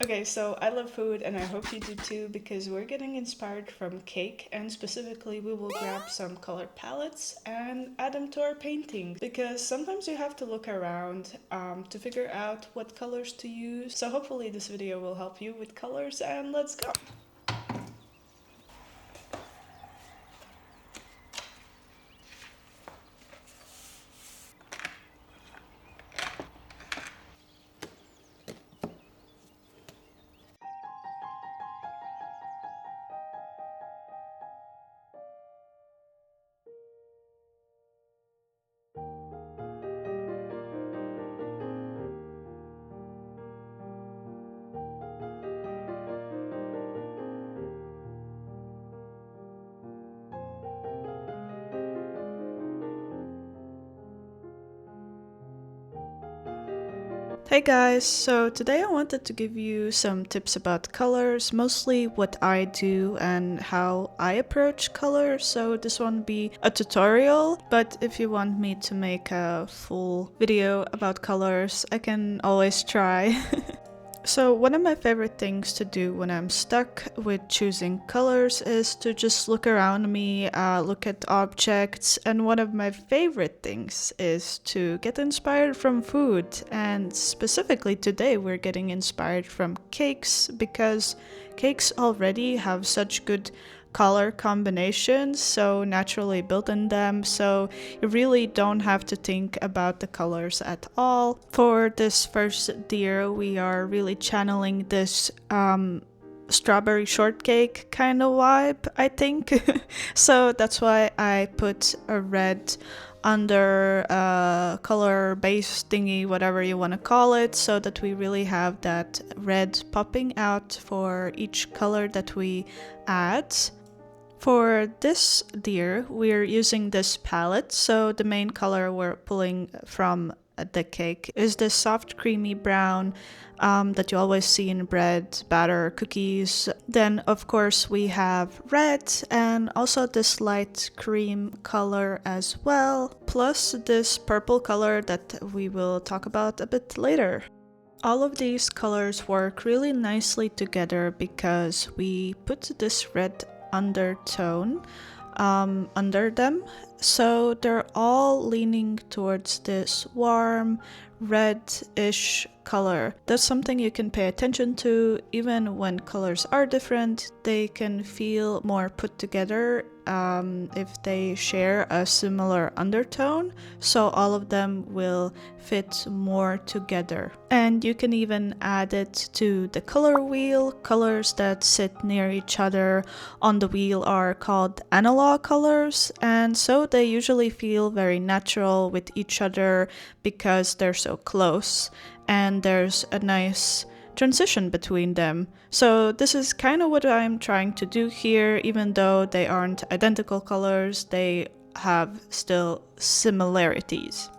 Okay, so I love food and I hope you do too because we're getting inspired from cake, and specifically we will grab some color palettes and add them to our painting because sometimes you have to look around to figure out what colors to use. So hopefully this video will help you with colors, and let's go! Hey guys, so today I wanted to give you some tips about colors, mostly what I do and how I approach color. So this won't be a tutorial, but if you want me to make a full video about colors, I can always try. So one of my favorite things to do when I'm stuck with choosing colors is to just look around me, look at objects, and one of my favorite things is to get inspired from food. And specifically today we're getting inspired from cakes because cakes already have such good color combinations so naturally built in them, so you really don't have to think about the colors at all. For this first deer, we are really channeling this strawberry shortcake kind of vibe, I think. So that's why I put a red under color base thingy, whatever you want to call it, so that we really have that red popping out for each color that we add. For this deer, we're using this palette, so the main color we're pulling from the cake is this soft creamy brown that you always see in bread, batter, cookies. Then of course we have red and also this light cream color as well, plus this purple color that we will talk about a bit later. All of these colors work really nicely together because we put this red undertone under them, so they're all leaning towards this warm red-ish color. That's something you can pay attention to. Even when colors are different, they can feel more put together if they share a similar undertone, so all of them will fit more together. And you can even add it to the color wheel. Colors that sit near each other on the wheel are called analog colors, and so they usually feel very natural with each other because they're so close and there's a nice transition between them. So this is kind of what I'm trying to do here. Even though they aren't identical colors, they have still similarities.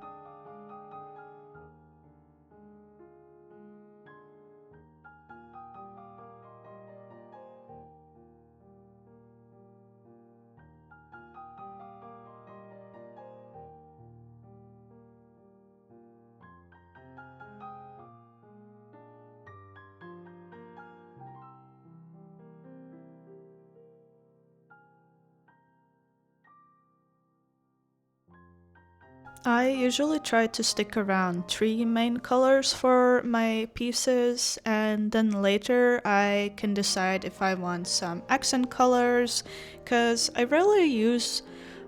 I usually try to stick around 3 main colors for my pieces, and then later I can decide if I want some accent colors, because I rarely use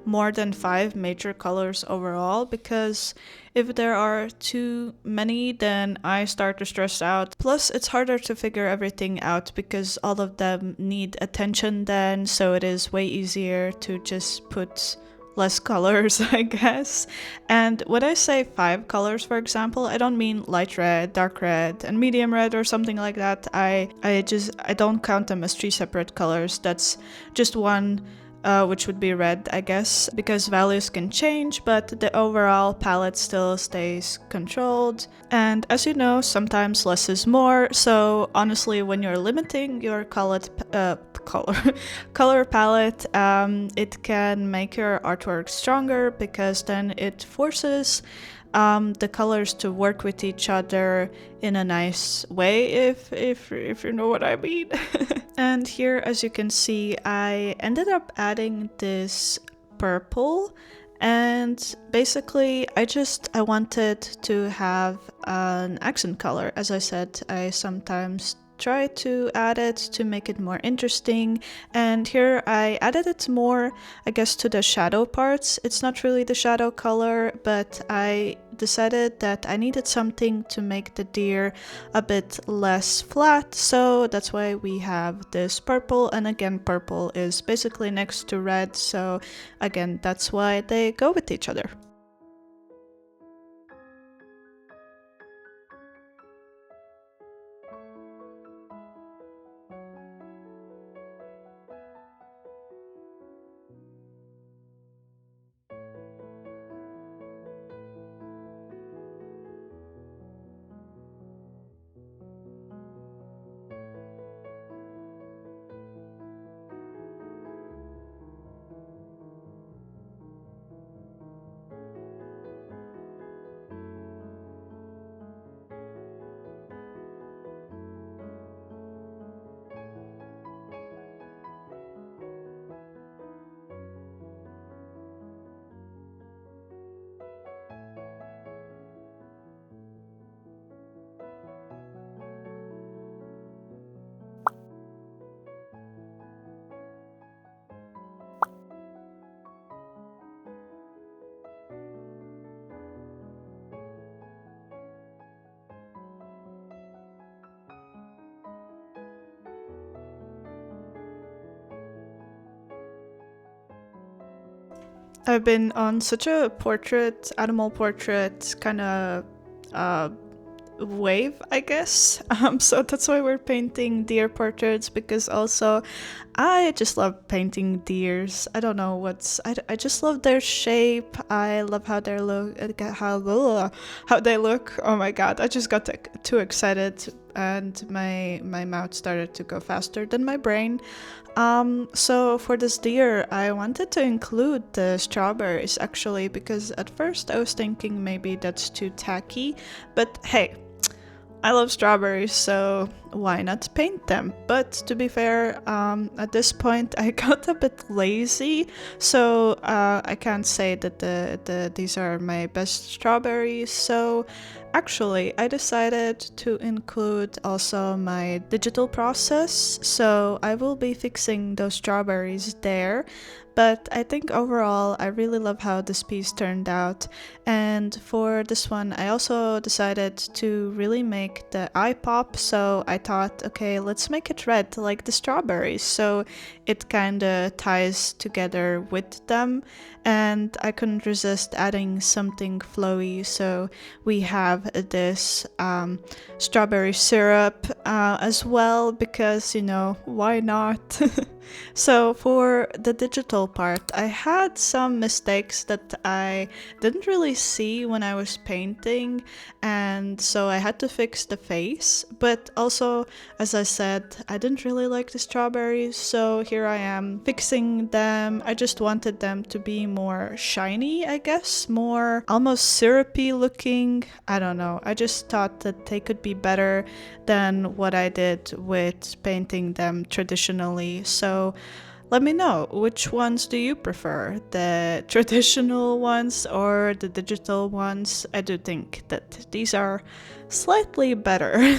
more than 5 major colors overall, because if there are too many then I start to stress out. Plus it's harder to figure everything out because all of them need attention then, so it is way easier to just put less colors, I guess. And when I say 5 colors, for example, I don't mean light red, dark red, and medium red or something like that. I don't count them as 3 separate colors. That's just one, which would be red, I guess, because values can change, but the overall palette still stays controlled. And as you know, sometimes less is more, so honestly, when you're limiting your color palette, it can make your artwork stronger because then it forces the colors to work with each other in a nice way, if you know what I mean. And here, as you can see, I ended up adding this purple, and basically I wanted to have an accent color. As I said, I sometimes try to add it to make it more interesting, and here I added it more, I guess, to the shadow parts. It's not really the shadow color, but I decided that I needed something to make the deer a bit less flat, so that's why we have this purple. And again, purple is basically next to red, so again, that's why they go with each other. I've been on such a animal portrait kind of uh, wave, I guess. So that's why we're painting deer portraits, because also I just love painting deers. I don't know I just love their shape. I love how they look, how they look. Oh my god, I just got too excited, and my mouth started to go faster than my brain. So for this deer, I wanted to include the strawberries actually, because at first I was thinking maybe that's too tacky, but hey, I love strawberries, so why not paint them? But to be fair, at this point I got a bit lazy, so I can't say that these are my best strawberries. So actually, I decided to include also my digital process, so I will be fixing those strawberries there. But I think overall, I really love how this piece turned out. And for this one, I also decided to really make the eye pop. So I thought, okay, let's make it red like the strawberries. So it kind of ties together with them. And I couldn't resist adding something flowy. So we have this strawberry syrup as well, because, you know, why not? So for the digital part, I had some mistakes that I didn't really see when I was painting, and so I had to fix the face. But also, as I said, I didn't really like the strawberries, so here I am fixing them. I just wanted them to be more shiny, I guess, more almost syrupy looking. I don't know. I just thought that they could be better than what I did with painting them traditionally. So let me know, which ones do you prefer? The traditional ones or the digital ones? I do think that these are slightly better.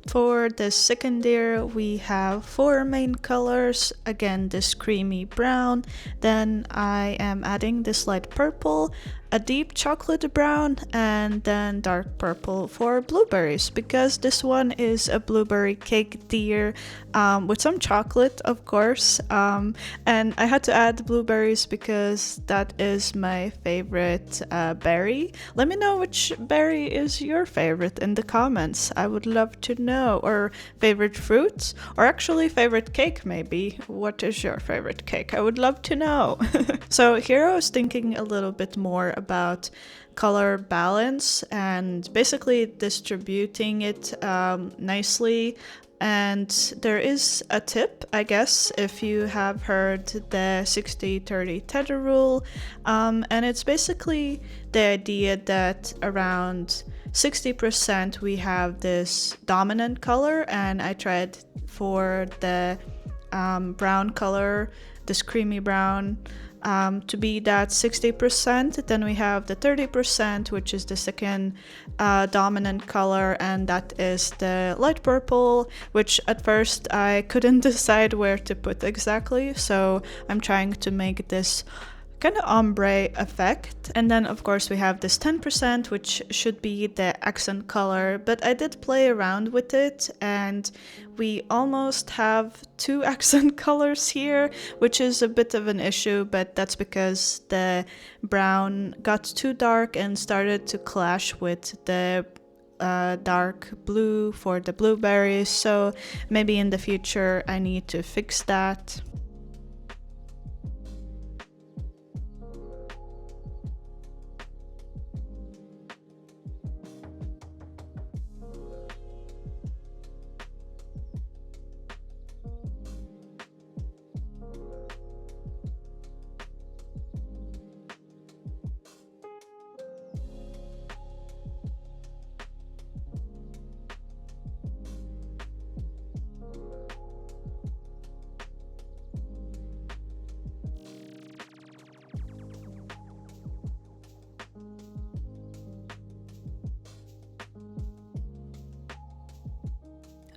For the second deer, we have four main colors. Again, this creamy brown. Then I am adding this light purple, a deep chocolate brown, and then dark purple for blueberries, because this one is a blueberry cake deer with some chocolate, of course. And I had to add blueberries because that is my favorite berry. Let me know which berry is your favorite in the comments. I would love to know. Or favorite fruits, or actually favorite cake maybe. What is your favorite cake? I would love to know. So here I was thinking a little bit more about color balance and basically distributing it nicely. And there is a tip, I guess, if you have heard the 60-30 tether rule. And it's basically the idea that around 60% we have this dominant color, and I tried for the brown color, this creamy brown, to be that 60%. Then we have the 30%, which is the second dominant color, and that is the light purple, which at first I couldn't decide where to put exactly, so I'm trying to make this kind of ombre effect. And then of course we have this 10%, which should be the accent color, but I did play around with it and we almost have two accent colors here, which is a bit of an issue, but that's because the brown got too dark and started to clash with the dark blue for the blueberries, so maybe in the future I need to fix that.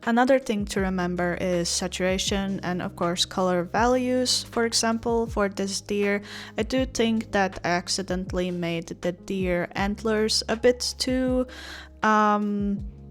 Another thing to remember is saturation and of course color values. For example, for this deer, I do think that I accidentally made the deer antlers a bit too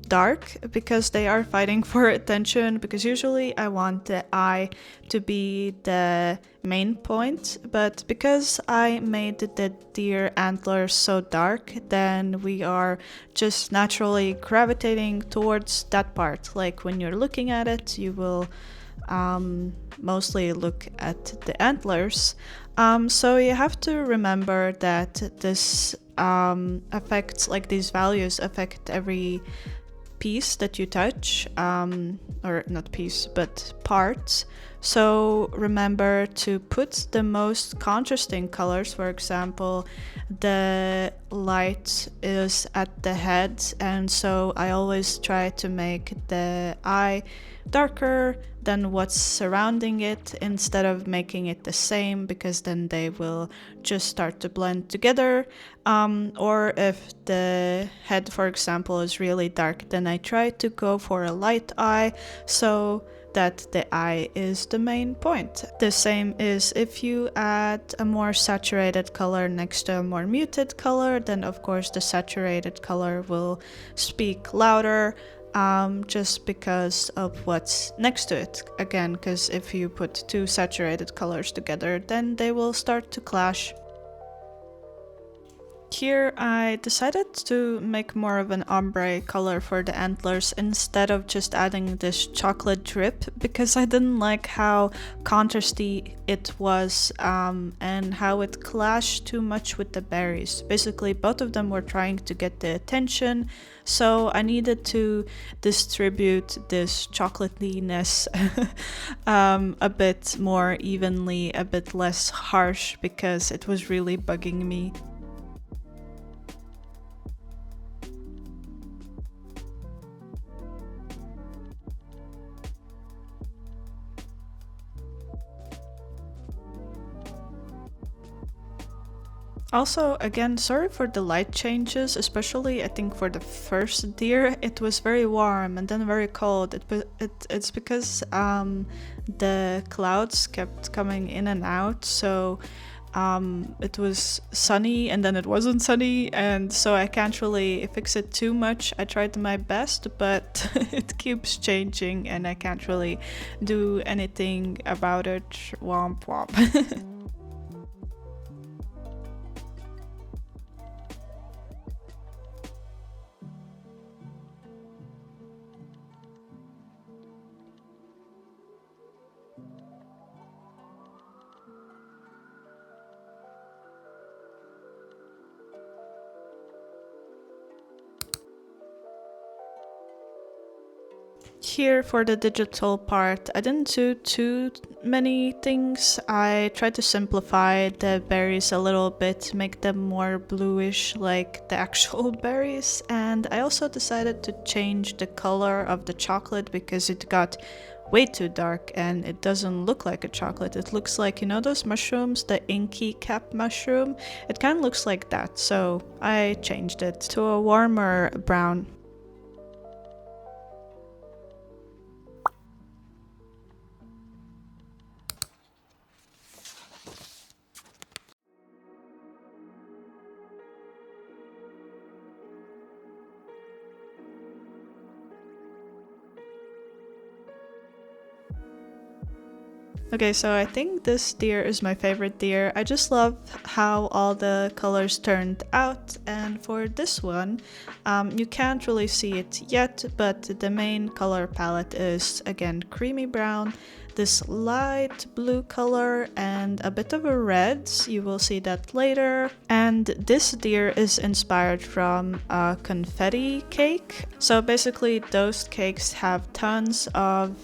dark because they are fighting for attention, because usually I want the eye to be the main point, but because I made the deer antlers so dark, then we are just naturally gravitating towards that part. Like when you're looking at it, you will mostly look at the antlers. So you have to remember that this affects, like these values affect every piece that you touch, or not piece but parts. So remember to put the most contrasting colors. For example, the light is at the head, and so I always try to make the eye darker than what's surrounding it instead of making it the same, because then they will just start to blend together. Or if the head, for example, is really dark, then I try to go for a light eye so that the eye is the main point. The same is if you add a more saturated color next to a more muted color, then of course the saturated color will speak louder, just because of what's next to it. Again, because if you put two saturated colors together, then they will start to clash. Here I decided to make more of an ombre color for the antlers instead of just adding this chocolate drip, because I didn't like how contrasty it was, and how it clashed too much with the berries. Basically both of them were trying to get the attention, so I needed to distribute this chocolatiness a bit more evenly, a bit less harsh, because it was really bugging me. Also, again, sorry for the light changes, especially I think for the first deer. It was very warm and then very cold. It's because the clouds kept coming in and out, so it was sunny and then it wasn't sunny, and so I can't really fix it too much. I tried my best, but it keeps changing and I can't really do anything about it. Womp womp. Here for the digital part, I didn't do too many things. I tried to simplify the berries a little bit, make them more bluish like the actual berries, and I also decided to change the color of the chocolate because it got way too dark and it doesn't look like a chocolate. It looks like, you know those mushrooms, the inky cap mushroom? It kind of looks like that, so I changed it to a warmer brown. Okay, so I think this deer is my favorite deer. I just love how all the colors turned out, and for this one, you can't really see it yet, but the main color palette is again creamy brown, this light blue color, and a bit of a red. You will see that later. And this deer is inspired from a confetti cake. So basically, those cakes have tons of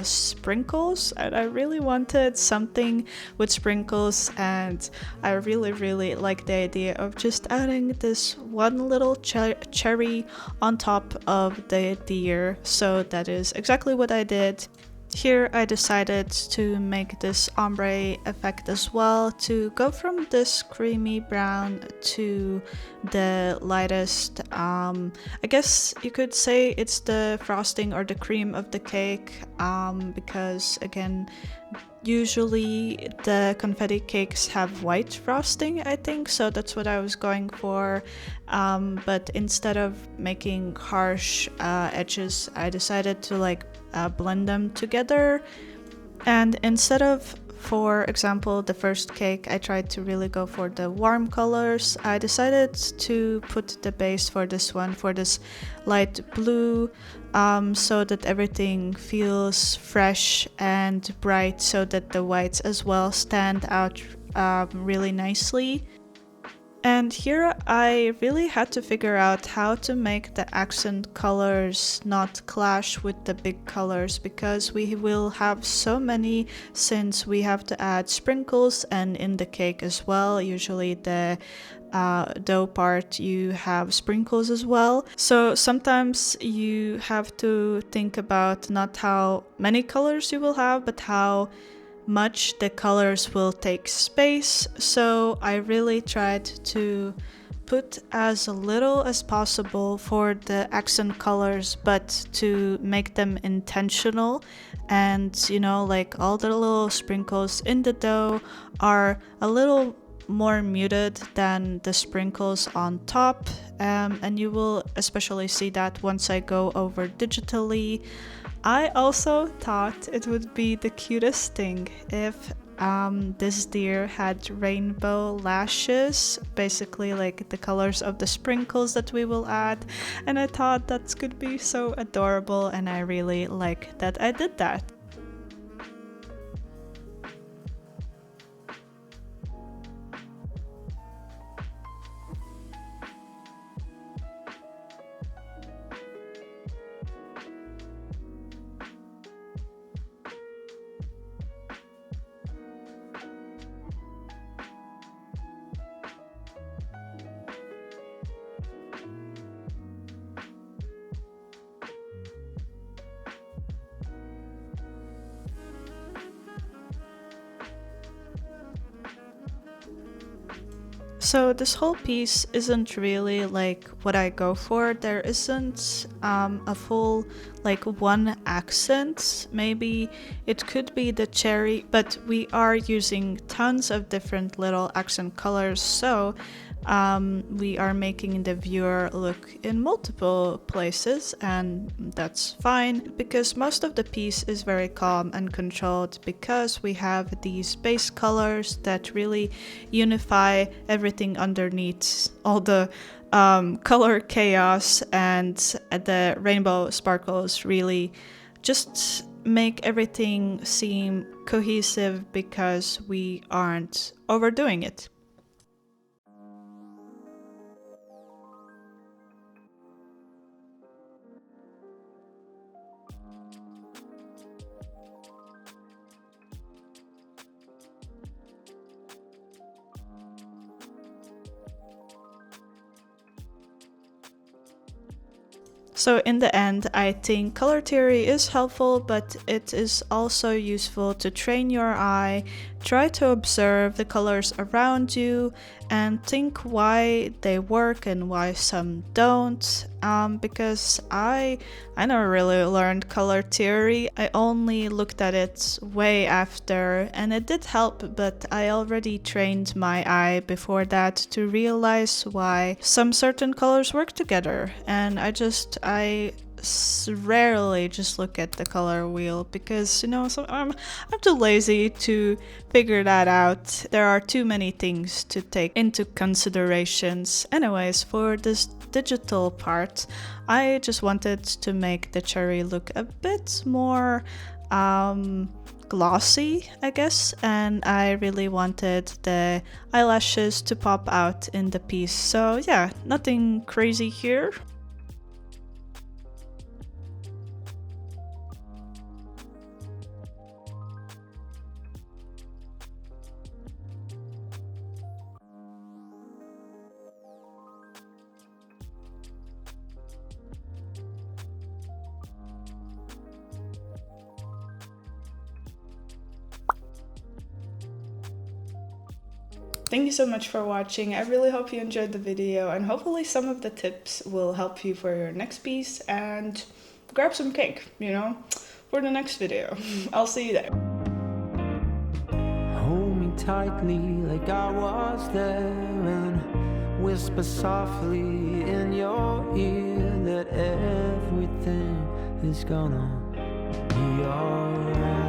sprinkles, and I really wanted something with sprinkles, and I really like the idea of just adding this one little cherry on top of the deer. So that is exactly what I did. Here I decided to make this ombre effect as well, to go from this creamy brown to the lightest, I guess you could say it's the frosting or the cream of the cake, because again, usually the confetti cakes have white frosting, I think, so that's what I was going for. But instead of making harsh edges, I decided to blend them together. And instead of, for example, the first cake, I tried to really go for the warm colors. I decided to put the base for this one for this light blue, so that everything feels fresh and bright, so that the whites as well stand out really nicely. And here I really had to figure out how to make the accent colors not clash with the big colors, because we will have so many, since we have to add sprinkles, and in the cake as well, usually the dough part you have sprinkles as well. So sometimes you have to think about not how many colors you will have, but how much the colors will take space. So I really tried to put as little as possible for the accent colors, but to make them intentional. And you know, like all the little sprinkles in the dough are a little more muted than the sprinkles on top, and you will especially see that once I go over digitally. I also thought it would be the cutest thing if this deer had rainbow lashes, basically like the colors of the sprinkles that we will add, and I thought that could be so adorable, and I really like that I did that. So this whole piece isn't really like what I go for. There isn't a full like one accent. Maybe it could be the cherry, but we are using tons of different little accent colors, so we are making the viewer look in multiple places, and that's fine because most of the piece is very calm and controlled because we have these base colors that really unify everything underneath all the color chaos, and the rainbow sparkles really just make everything seem cohesive because we aren't overdoing it. So in the end, I think color theory is helpful, but it is also useful to train your eye, try to observe the colors around you, and think why they work and why some don't. Because I never really learned color theory. I only looked at it way after, and it did help, but I already trained my eye before that to realize why some certain colors work together. And I rarely just look at the color wheel because, you know, I'm too lazy to figure that out. There are too many things to take into considerations. Anyways, for this digital part, I just wanted to make the cherry look a bit more glossy, I guess, and I really wanted the eyelashes to pop out in the piece. So yeah, nothing crazy here. Thank you so much for watching. I really hope you enjoyed the video, and hopefully some of the tips will help you for your next piece, and grab some cake, you know, for the next video. I'll see you there. Hold me tightly like I was there and whisper softly in your ear that everything is gonna be alright.